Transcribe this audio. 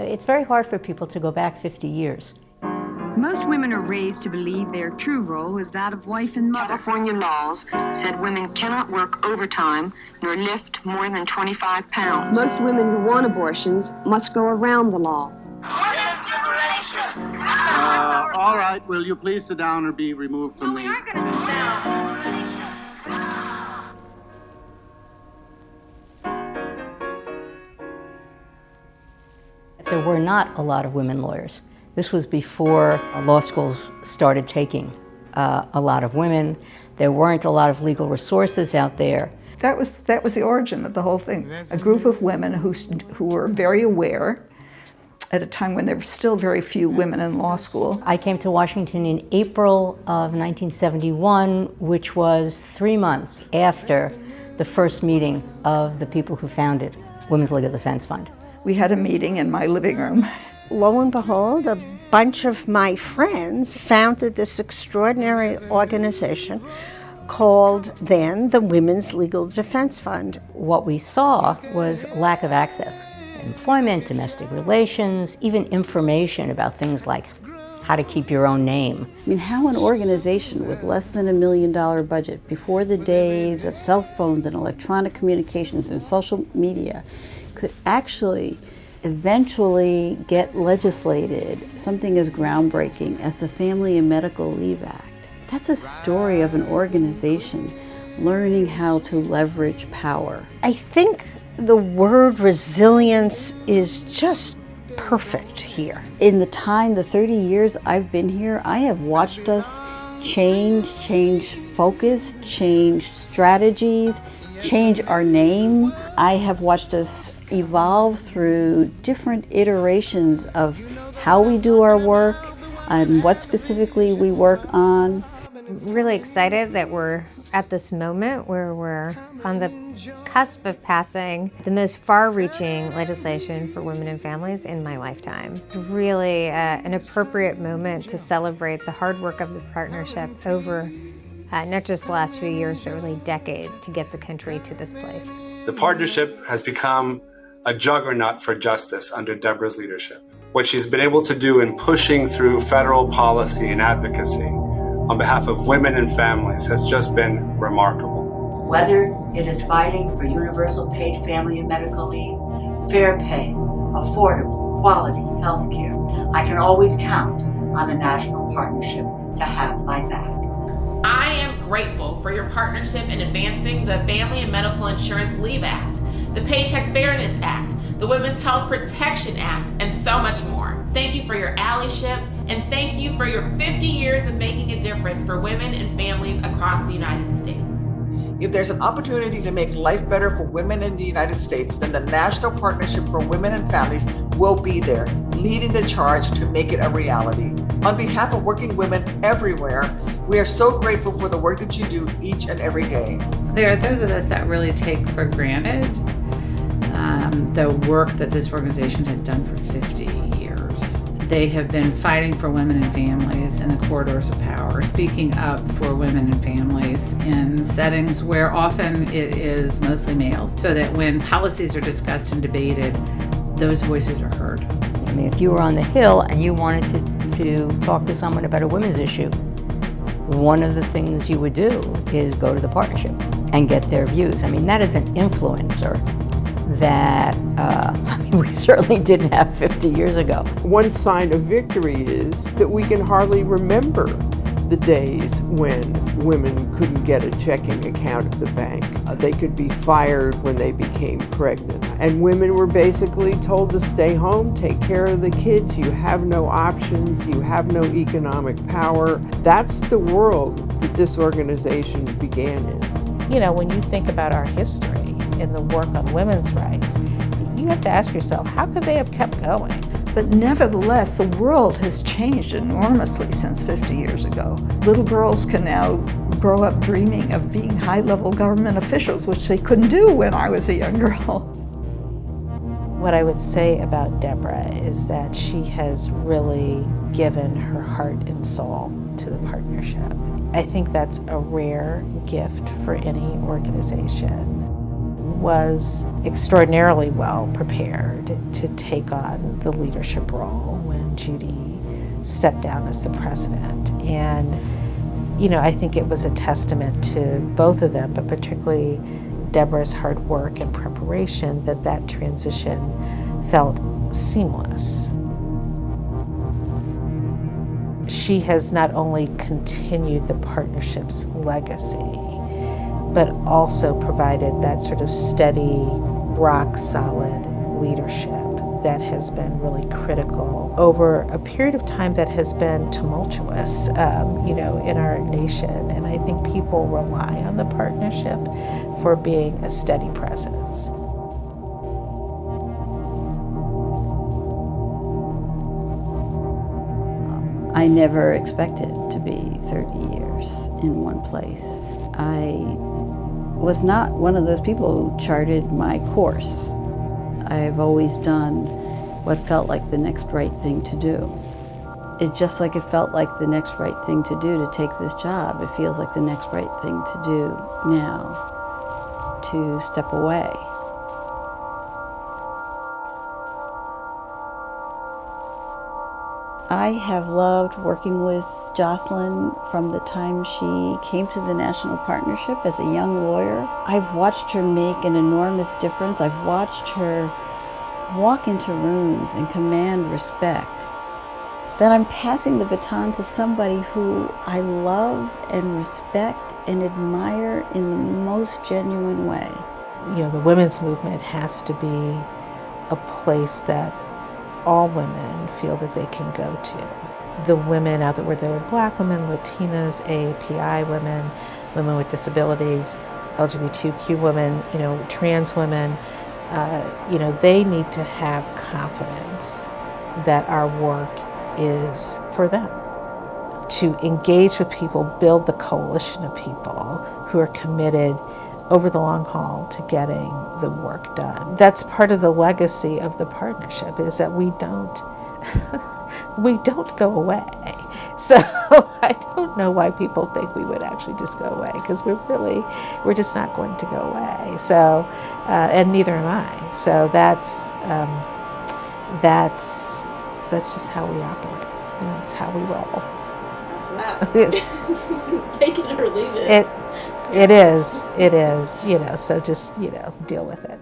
It's very hard for people to go back 50 years. Most women are raised to believe their true role is that of wife and mother. California laws said women cannot work overtime nor lift more than 25 pounds. Most women who want abortions must go around the law. All right, will you please sit down or be removed from the... We aren't going to sit down. There were not a lot of women lawyers. This was before law schools started taking a lot of women. There weren't a lot of legal resources out there. That was the origin of the whole thing. A group of women who were very aware at a time when there were still very few women in law school. I came to Washington in April of 1971, which was 3 months after the first meeting of the people who founded Women's Legal Defense Fund. We had a meeting in my living room. Lo and behold, a bunch of my friends founded this extraordinary organization called then the Women's Legal Defense Fund. What we saw was lack of access. Employment, domestic relations, even information about things like how to keep your own name. I mean, how an organization with less than $1 million budget, before the days of cell phones and electronic communications and social media, could actually eventually get legislated something as groundbreaking as the Family and Medical Leave Act. That's a story of an organization learning how to leverage power. I think the word resilience is just perfect here. In the 30 years I've been here, I have watched us change focus, change strategies, change our name. I have watched us evolve through different iterations of how we do our work and what specifically we work on. Really excited that we're at this moment where we're on the cusp of passing the most far-reaching legislation for women and families in my lifetime. Really an appropriate moment to celebrate the hard work of the partnership over not just the last few years, but really decades to get the country to this place. The partnership has become a juggernaut for justice under Deborah's leadership. What she's been able to do in pushing through federal policy and advocacy on behalf of women and families has just been remarkable. Whether it is fighting for universal paid family and medical leave, fair pay, affordable, quality health care, I can always count on the National Partnership to have my back. I am grateful for your partnership in advancing the Family and Medical Insurance Leave Act, the Paycheck Fairness Act, the Women's Health Protection Act, and so much more. Thank you for your allyship, and thank you for your 50 years of making a difference for women and families across the United States. If there's an opportunity to make life better for women in the United States, then the National Partnership for Women and Families will be there, leading the charge to make it a reality. On behalf of working women everywhere, we are so grateful for the work that you do each and every day. There are those of us that really take for granted the work that this organization has done for 50 years. They have been fighting for women and families in the corridors of power, speaking up for women and families in settings where often it is mostly males, so that when policies are discussed and debated, those voices are heard. I mean, if you were on the Hill and you wanted to talk to someone about a women's issue, one of the things you would do is go to the partnership and get their views. I mean, that is an influencer that we certainly didn't have 50 years ago. One sign of victory is that we can hardly remember the days when women couldn't get a checking account at the bank. They could be fired when they became pregnant. And women were basically told to stay home, take care of the kids. You have no options. You have no economic power. That's the world that this organization began in. You know, when you think about our history and the work on women's rights, you have to ask yourself, how could they have kept going? But nevertheless, the world has changed enormously since 50 years ago. Little girls can now grow up dreaming of being high-level government officials, which they couldn't do when I was a young girl. What I would say about Deborah is that she has really given her heart and soul to the partnership. I think that's a rare gift for any organization. was extraordinarily well prepared to take on the leadership role when Judy stepped down as the president. And, you know, I think it was a testament to both of them, but particularly Deborah's hard work and preparation, that that transition felt seamless. She has not only continued the partnership's legacy, but also provided that sort of steady, rock-solid leadership that has been really critical over a period of time that has been tumultuous, you know, in our nation. And I think people rely on the partnership for being a steady presence. I never expected to be 30 years in one place. I was not one of those people who charted my course. I've always done what felt like the next right thing to do. It just like it felt like the next right thing to do to take this job. It feels like the next right thing to do now, to step away. I have loved working with Jocelyn from the time she came to the National Partnership as a young lawyer. I've watched her make an enormous difference. I've watched her walk into rooms and command respect. Then I'm passing the baton to somebody who I love and respect and admire in the most genuine way. You know, the women's movement has to be a place that all women feel that they can go to. The women out there, whether they're Black women, Latinas, AAPI women, women with disabilities, LGBTQ women, you know, trans women, you know, they need to have confidence that our work is for them. To engage with people, build the coalition of people who are committed over the long haul to getting the work done. That's part of the legacy of the partnership, is that we don't go away. So I don't know why people think we would actually just go away, because we're just not going to go away. So, and neither am I. So that's just how we operate. You know, it's how we roll. That's that. Take it or leave it. It is, you know, so just, you know, deal with it.